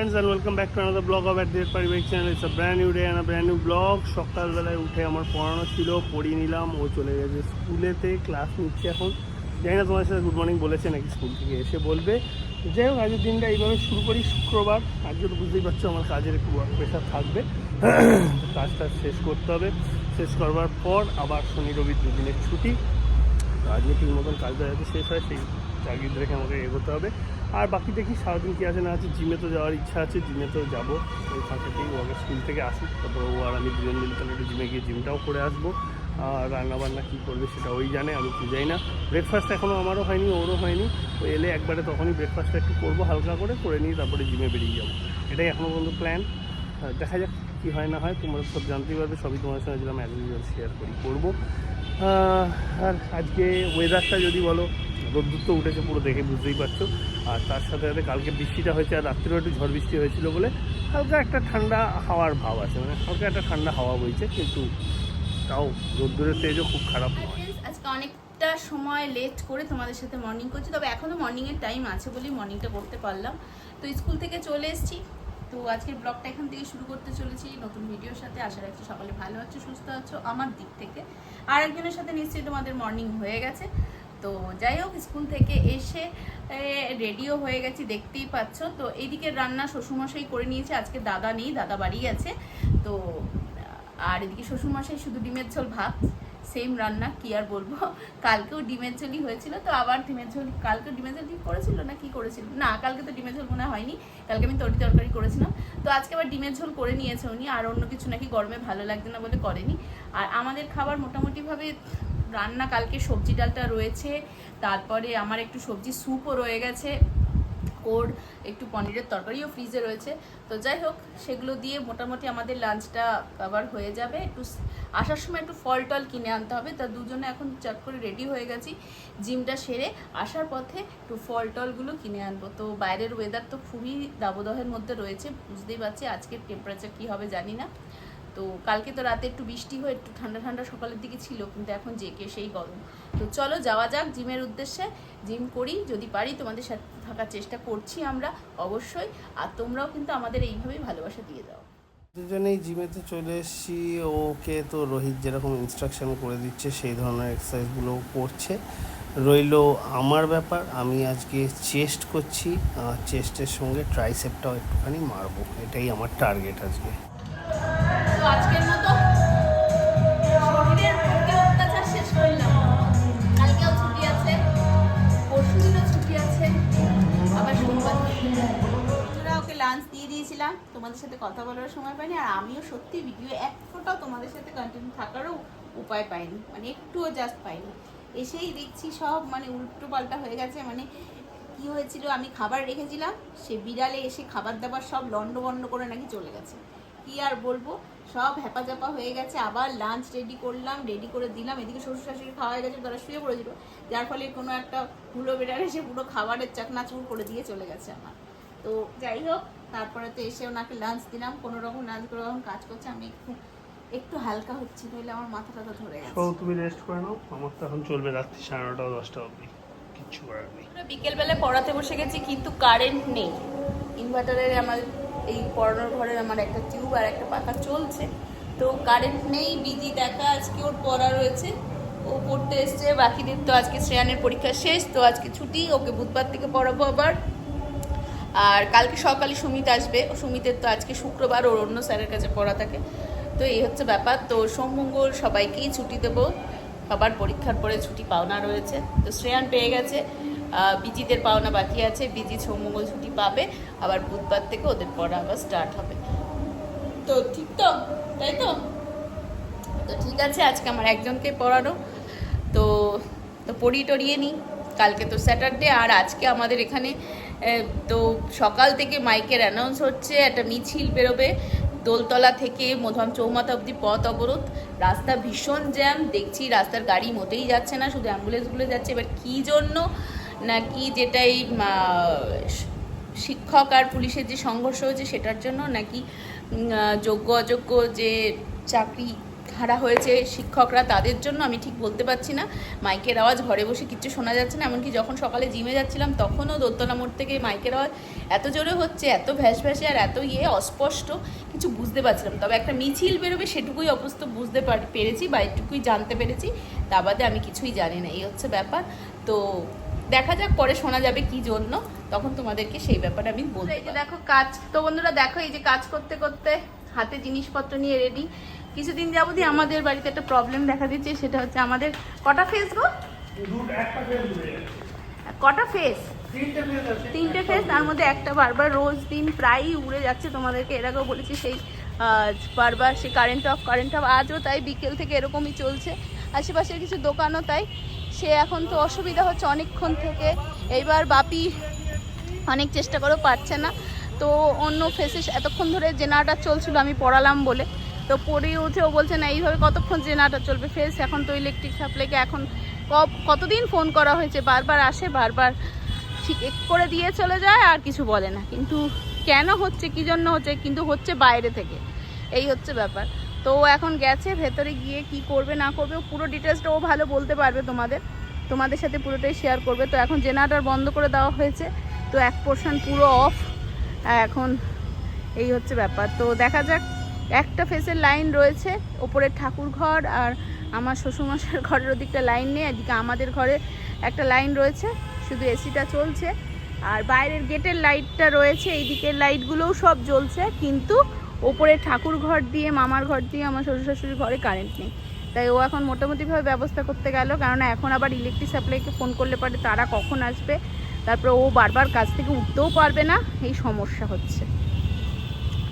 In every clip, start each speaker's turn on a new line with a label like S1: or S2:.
S1: friends and welcome back to another vlog of at the Paribek channel. It's a brand new day and a brand new vlog. সকালবেলায় উঠে আমার পড়ানো ছিল, পড়িয়ে নিলাম। ও চলে গেছে স্কুলেতে, ক্লাস নিচ্ছে এখন। জানি না তোমার সাথে গুড মর্নিং বলেছে নাকি স্কুল থেকে এসে বলবে। যাই হোক, আজকের দিনটা এইভাবে শুরু করি। শুক্রবার, আজকে তো বুঝতেই পারছো আমার কাজের একটু ওয়ার্ক প্রেশার থাকবে। কাজটা শেষ করতে হবে। শেষ করবার পর আবার শনি রবি দুদিনের ছুটি। তো আজকে ঠিক মতন কাজটা যাতে শেষ হয় সেই টার্গেট রেখে আমাকে এগোতে হবে। আর বাকি দেখি সারাদিন কী আছে না আছে। জিমে তো যাওয়ার ইচ্ছা আছে, জিমে তো যাবো। ওই ফাঁকেতেই ওকে স্কুল থেকে আসি, তারপর ও আর আমি দুজন মিলে তাহলে একটু জিমে গিয়ে জিমটাও করে আসবো। আর রান্নাবান্না কী করবে সেটা ওই জানে, আমি কি যাই না। ব্রেকফাস্ট এখনও আমারও হয়নি, ওরও হয়নি। ও এলে একবারে তখনই ব্রেকফাস্টটা একটু করবো, হালকা করে নিয়ে তারপরে জিমে বেরিয়ে যাবো। এটাই এখনও পর্যন্ত প্ল্যান। দেখা যাক কী হয় না হয়, তোমরা সব জানতেই পারবে। সবই তোমার সঙ্গে যেরকম অ্যাজ ইউজুয়াল শেয়ার করবো। আর আজকে ওয়েদারটা যদি বলো, রোদ্দুর তো উঠেছে পুরো, দেখে বুঝতেই পারছো। আর তার সাথে সাথে কালকে বৃষ্টিটা হয়েছে, আর রাত্রেও একটু ঝড় বৃষ্টি হয়েছিল বলে হালকা একটা ঠান্ডা হাওয়ার ভাব আছে, মানে হালকা একটা ঠান্ডা হাওয়া বইছে, কিন্তু তাও রোদ্দুরের তেজও খুব খারাপ নয়।
S2: আজকে অনেকটা সময় লেট করে তোমাদের সাথে মর্নিং করছি, তবে এখনও মর্নিংয়ের টাইম আছে বলেই মর্নিংটা করতে পারলাম। তো স্কুল থেকে চলে এসেছি, তো আজকের ব্লগটা এখান থেকে শুরু করতে চলেছি নতুন ভিডিওর সাথে। আশা রাখছি সকালে ভালো আছো, সুস্থ আছো আমার দিক থেকে। আর একজনের সাথে নিশ্চয়ই তোমাদের মর্নিং হয়ে গেছে। তো যাই হোক, স্কুল থেকে এসে রেডিও হয়ে গেছি, দেখতেই পাচ্ছ। তো এইদিকে রান্না শ্বশুরমশাই করে নিয়েছে, আজকে দাদা নেই, দাদা বাড়ি আছে। তো আর এদিকে শ্বশুরমশাই শুধু ডিমের ঝোল ভাত, সেম রান্না, কি আর বলবো। কালকেও ডিমের ঝোলই হয়েছিল, তো আবার ডিমের ঝোল, কালকে ডিমের ঝোল করেছিল না কি করেছিল না, কালকে তো ডিমের ঝোল মনে হয়নি, কালকে আমি তরকারি করেছিলাম। তো আজকে আবার ডিমের ঝোল করে নিয়েছে উনি, আর অন্য কিছু নাকি গরমে ভালো লাগছে না বলে করেনি। আর আমাদের খাবার মোটামুটিভাবে রান্না, কালকে সবজি ডালটা রয়েছে, তারপরে আমার একটু সবজি স্যুপও রয়ে গেছে, ওর একটু পনিরের তরকারিও ফ্রিজে রয়েছে। তো যাই হোক, সেগুলো দিয়ে মোটামুটি আমাদের লাঞ্চটা কভার হয়ে যাবে। একটু আসার সময় একটু ফল টল কিনে আনতে হবে, তা দুজনে এখন চট করে রেডি হয়ে গেছি। জিমটা সেরে আসার পথে একটু ফল টলগুলো কিনে আনবো। তো বাইরের ওয়েদার তো খুবই দাবদাহের মধ্যে রয়েছে, বুঝতেই পারছি আজকের টেম্পারেচার কী হবে জানি না। তো কালকে তো রাতে একটু বৃষ্টি হয়ে একটু ঠান্ডা ঠান্ডা সকালের দিকে ছিল, কিন্তু এখন জেকে সেই গরম। তো চলো যাওয়া যাক জিমের উদ্দেশ্যে। জিম করি, যদি পারি তোমাদের সাথে থাকার চেষ্টা করছি আমরা অবশ্যই। আর তোমরাও কিন্তু আমাদের এইভাবেই ভালোবাসা দিয়ে দাও।
S1: দুজনেই জিমেতে চলে এসেছি। ওকে তো রোহিত যেরকম ইনস্ট্রাকশন করে দিচ্ছে সেই ধরনের এক্সারসাইজগুলো করছে। রইল আমার ব্যাপার, আমি আজকে চেস্ট করছি, চেস্টের সঙ্গে ট্রাইসেপটাও একটুখানি মারবো, এটাই আমার টার্গেট আজকে।
S2: তো আজকের মতো শরীরের প্রতি অত্যাচার শেষ করলাম। কালকেও ছুটি আছে, পরশুদিনও ছুটি আছে, আবার সোমবার। ওকে লাঞ্চ দিয়ে দিয়েছিলাম, তোমাদের সাথে কথা বলার সময় পাইনি। আর আমিও সত্যি ভিডিও এক ফোটাও তোমাদের সাথে কন্টিনিউ থাকারও উপায় পাইনি, মানে একটুও জাস্ট পাইনি। এসেই দেখছি সব মানে উল্টো পাল্টা হয়ে গেছে। মানে কি হয়েছিল, আমি খাবার রেখেছিলাম, সে বিড়ালে এসে খাবার দাবার সব লন্ডভন্ড করে নাকি চলে গেছে। কি আর বলবো, সব হ্যাপাজাপা হয়ে গেছে। আবার লাঞ্চ রেডি করলাম, রেডি করে দিলাম। এদিকে শ্বশুর শাশুড়ি খাওয়া হয়ে গেছে, তারা শুয়ে পড়েছিল, যার ফলে কোনো একটা হুলো বেড়ার এসে পুরো খাবারের চাকনাচুর করে দিয়ে চলে গেছে আমার। তো যাই হোক, তারপরে তো এসে ওনাকে লাঞ্চ দিলাম, কোনো রকম লাঞ্চ করে যখন কাজ করছে আমি একটু হালকা হচ্ছি, নইলে আমার মাথা টাথা ধরে গেছে।
S1: তো তুমি রেস্ট করে নাও, আমার তো এখন চলবে রাত্রি 9:30 10টা অবধি, কিচ্ছু করার নেই।
S2: বিকেলবেলা পড়াতে বসে গেছি, কিন্তু কারেন্ট নেই। ইনভার্টারের আমার এই পড়ানোর ঘরের আমার একটা টিউব আর একটা পাখা চলছে, তো কারেন্ট নেই। বিজি দেখা, আজকে ওর পড়া রয়েছে, ও পড়তে এসছে। বাকিদের তো আজকে শ্রেয়ানের পরীক্ষা শেষ, তো আজকে ছুটি, ওকে বুধবার থেকে পড়াবো আবার। আর কালকে সকালে সুমিত আসবে, সুমিতের তো আজকে শুক্রবার, ওর অন্য স্যারের কাছে পড়া থাকে। তো এই হচ্ছে ব্যাপার। তো সোম মঙ্গল সবাইকেই ছুটি দেবো, সবার পরীক্ষার পরে ছুটি পাওনা রয়েছে। তো শ্রেয়ান পেয়ে গেছে, বিজিদের পাওনা বাকি আছে, বিজি সোম মঙ্গল ছুটি পাবে, আবার বুধবার থেকে ওদের পড়া আবার স্টার্ট হবে। তো ঠিক তো, তাই তো? তো ঠিক আছে, আজকে আমার একজনকে পড়ানো, তো তো পড়িয়ে টরিয়ে নিই। কালকে তো স্যাটারডে, আর আজকে আমাদের এখানে তো সকাল থেকে মাইকের অ্যানাউন্স হচ্ছে, একটা মিছিল বেরোবে দোলতলা থেকে মধুয়াম চৌমাথা অবধি, পথ অবরোধ, রাস্তা ভীষণ জ্যাম। দেখছি রাস্তার গাড়ি মোটেই যাচ্ছে না, শুধু অ্যাম্বুলেন্সগুলো যাচ্ছে। এবার কী জন্য, নাকি যেটাই শিক্ষক আর পুলিশের যে সংঘর্ষ হয়েছে সেটার জন্য, নাকি যোগ্য অযোগ্য যে চাকরি হারা হয়েছে শিক্ষকরা, তাদের জন্য আমি ঠিক বলতে পারছি না। মাইকের আওয়াজ ঘরে বসে কিচ্ছু শোনা যাচ্ছে না, এমনকি যখন সকালে জিমে যাচ্ছিলাম তখনও দোতলা মোড় থেকে মাইকের আওয়াজ এত জোরে হচ্ছে, এত ভ্যাসভ্যাসে আর এত অস্পষ্ট, কিছু বুঝতে পারছিলাম। তবে একটা মিছিল বেরোবে সেটুকুই অবস্থা বুঝতে পেরেছি বা এটুকুই জানতে পেরেছি, তা বাদে আমি কিছুই জানি না। এই হচ্ছে ব্যাপার। তো দেখা যাক পরে শোনা যাবে কি জন্য, তখন তোমাদেরকে সেই ব্যাপারে আমি বলবো। এই যে দেখো কাজ, তো বন্ধুরা দেখো এই যে কাজ করতে করতে হাতে জিনিসপত্র নিয়ে রেডি। কিছুদিন যাবতই আমাদের বাড়িতে একটা প্রবলেম দেখা দিচ্ছে, সেটা হচ্ছে আমাদের কটা ফেস গো, কটা ফেস, 3টে ফেস, তার মধ্যে একটা বারবার রোজ দিন প্রায়ই উড়ে যাচ্ছে। তোমাদেরকে এর আগেও বলেছি সেই বারবার সেই কারেন্ট অফ আজও তাই, বিকেল থেকে এরকমই চলছে। আশেপাশের কিছু দোকানও তাই। সে এখন তো অসুবিধা হচ্ছে অনেকক্ষণ থেকে। এইবার বাপি অনেক চেষ্টা করেও পারছে না, তো অন্য ফেসে এতক্ষণ ধরে জেনারেটার চলছিল আমি পড়ালাম বলে, তো পড়িয়ে উঠে ও বলছে না এইভাবে কতক্ষণ জেনারেটার চলবে ফেস, এখন তো ইলেকট্রিক সাপ্লাইকে এখন কতদিন ফোন করা হয়েছে, বারবার আসে, বারবার ঠিক করে দিয়ে চলে যায় আর কিছু বলে না। কিন্তু কেন হচ্ছে, কী জন্য হচ্ছে, কিন্তু হচ্ছে বাইরে থেকে, এই হচ্ছে ব্যাপার। তো ও এখন গেছে ভেতরে, গিয়ে কি করবে না করবে পুরো ডিটেলসটা ও ভালো বলতে পারবে, তোমাদের সাথে পুরোটাই শেয়ার করবে। তো এখন জেনারেটর বন্ধ করে দেওয়া হয়েছে, তো এক পোর্শন পুরো অফ এখন, এই হচ্ছে ব্যাপার। তো দেখা যাক, একটা ফেসের লাইন রয়েছে, ওপরের ঠাকুর ঘর আর আমার শ্বশুরমশাইয়ের ঘরের ওদিকটা লাইন নেই, এদিকে আমাদের ঘরে একটা লাইন রয়েছে, শুধু এসিটা চলছে, আর বাইরের গেটের লাইটটা রয়েছে, এই দিকের লাইটগুলোও সব জ্বলছে, কিন্তু ওপরের ঠাকুর ঘর দিয়ে, মামার ঘর দিয়ে আমার শ্বশুর শাশুড়ির ঘরে কারেন্ট নেই। তাই ও এখন মোটামুটিভাবে ব্যবস্থা করতে গেল, কারণ এখন আবার ইলেকট্রিক সাপ্লাইকে ফোন করলে পারে তারা কখন আসবে, তারপরে ও বারবার কাজ থেকে উঠতেও পারবে না, এই সমস্যা হচ্ছে।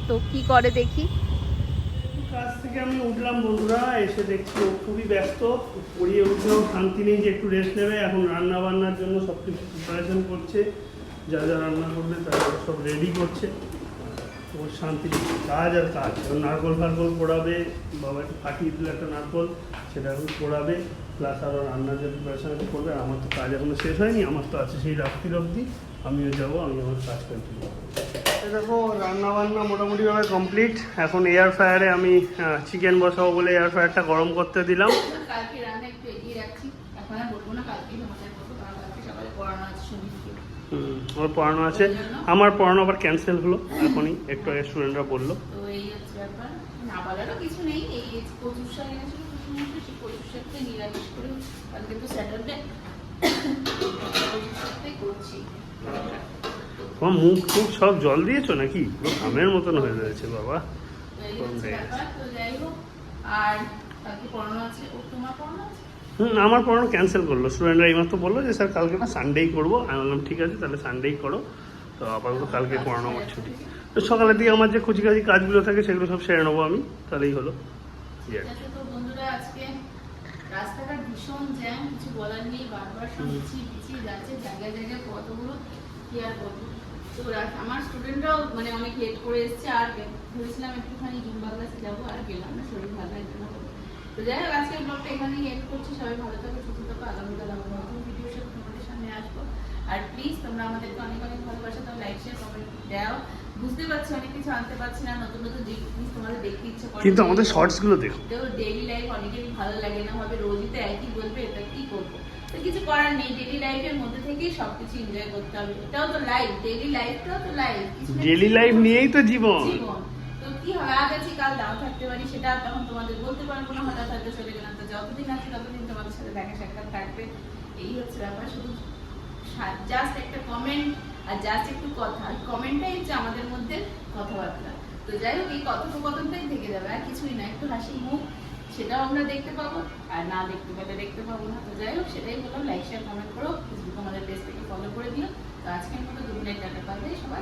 S2: তো কি করে দেখি।
S1: কাজ থেকে আমি উঠলাম বন্ধুরা, এসে দেখছি ও খুবই ব্যস্ত, পড়িয়ে উঠেও শান্তি নেই যে একটু রেস্ট নেবে। এখন রান্না বান্নার জন্য সব কিছু প্রিপারেশন করছে, যা যা রান্না করবে তারা সব রেডি করছে। ওর শান্তি নেই, কাজ আর কাজ। নারকল ফারকল পোড়াবে, বাবা একটু ফাটিয়ে দিল একটা নারকল, সেটা এখন পোড়াবে, প্লাস আরও রান্নার যে প্রিপারেশন করবে। আমার তো কাজ এখনো শেষ হয়নি, আমার তো আছে সেই রাত্রির অবধি, আমিও যাবো, আমি আমার কাজ কন্টিনিউ করবো। দেখো রান্না বান্না মোটামুটিভাবে কমপ্লিট। এখন এয়ার ফ্রায়ারে আমি চিকেন বসাবো বলে এয়ার ফ্রায়ারটা গরম করতে দিলাম।
S2: কালকে রান্না একটু এগিয়ে রাখছি, এখন আর বলবো না, কালকে তোমাদের বলবো, কারণ কালকে সকালে পড়ানো আছে সুমিতকে।
S1: আমার পড়ানো আছে, আমার পড়ানো আবার ক্যান্সেল হলো এখনই, একটু আগে স্টুডেন্টরা বললো।
S2: তো এই হচ্ছে ব্যাপার, না বলারও কিছু নেই। এই কচুর শাক এনেছিল শ্বশুরমশাই, সেই কচুর শাকটা নিরামিষ করে, কালকে তো স্যাটারডে, কচুর শাকটাই করছি।
S1: তোমার মুখ টুক সব জল দিয়েছো নাকি? পুরো ঘামের মতন হয়ে যাচ্ছে বাবা।
S2: তো যাই হোক, আর কালকে পড়ানো আছে, ও তোমার পড়ানো আছে?
S1: আমার পড়ানো ক্যান্সেল করলো স্টুডেন্টরা, এইমাত্র বললো যে স্যার কালকে না সানডেই করবো। আমি বললাম ঠিক আছে তাহলে সানডেই করো। তো আপাতত কালকে পড়ানো আমার ছুটি। তো সকালের দিকে আমার যে কুচিকাচি কাজগুলো থাকে সেগুলো সব সেরে নেবো আমি, তাহলেই হলো।
S2: তো বন্ধুরা আজকে রাস্তাঘাট ভীষণ জ্যাম, কিছু বলার নেই, বারবার সব পিছিয়ে যাচ্ছে, জায়গায় জায়গায় কতগুলো কি আর বলবো। তো আমার স্টুডেন্টরাও মানে অনেক লেট করে এসছে, আর ভেবেছিলাম একটুখানি জুম্বা ক্লাসে যাবো, আর গেলাম না, শরীর ভালো লাগছে না। তো যাই হোক আজকের ব্লগটা এখানেই এড করছি। সবাই ভালো থাকো, সুস্থ থাকো, আগামীকাল আবার নতুন ভিডিওর সাথে তোমাদের সামনে আসবো। আর প্লিজ তোমরা আমাদেরকে অনেক অনেক ভালোবাসা দাও, লাইক শেয়ার কমেন্ট দাও। বুঝতে পারছি অনেক কিছু আনতে পারছি না, নতুন নতুন জিনিস তোমাদের দেখতে ইচ্ছে করে,
S1: কিন্তু আমাদের শর্টস গুলো দেখো।
S2: ডেইলি লাইফ অনেকেরই ভালো লাগে না, হবে রোজই তো একই বলবে, এটা কি করবো। তো কিছু করার নেই, ডেইলি লাইফের মধ্যে থেকেই সবকিছু এনজয় করতে হবে, এটাও তো লাইফ, ডেইলি লাইফটাও তো লাইফ,
S1: ডেইলি লাইফ নিয়েই তো জীবন।
S2: তো কি হয়, আজ আছি কাল নাও থাকতে পারি, সেটা তখন তোমাদের বলতে পারবো না, হঠাৎ হয়তো চলে গেলাম। তো যতদিন আছে ততদিন তোমাদের সাথে দেখা সাক্ষাৎ থাকবে, এই হচ্ছে ব্যাপার। শুধু জাস্ট একটা কমেন্ট আর জাস্ট একটু কথা, কমেন্টটাই হচ্ছে আমাদের মধ্যে কথাবার্তা। তো যাই হোক এই কথোপকথনটাই থেকে যাবে, আর কিছুই না, একটু হাসি মুখ সেটাও আমরা দেখতে পাবো, আর না দেখতে পেলে দেখতে পাবো না। তো যাই হোক সেটাই বললাম, লাইক শেয়ার কমেন্ট করো, ফেসবুক আমাদের পেজ থেকে ফলো করে দিও। তো আজকের মতো 2 মিনিট টাটা পাবে সবাই।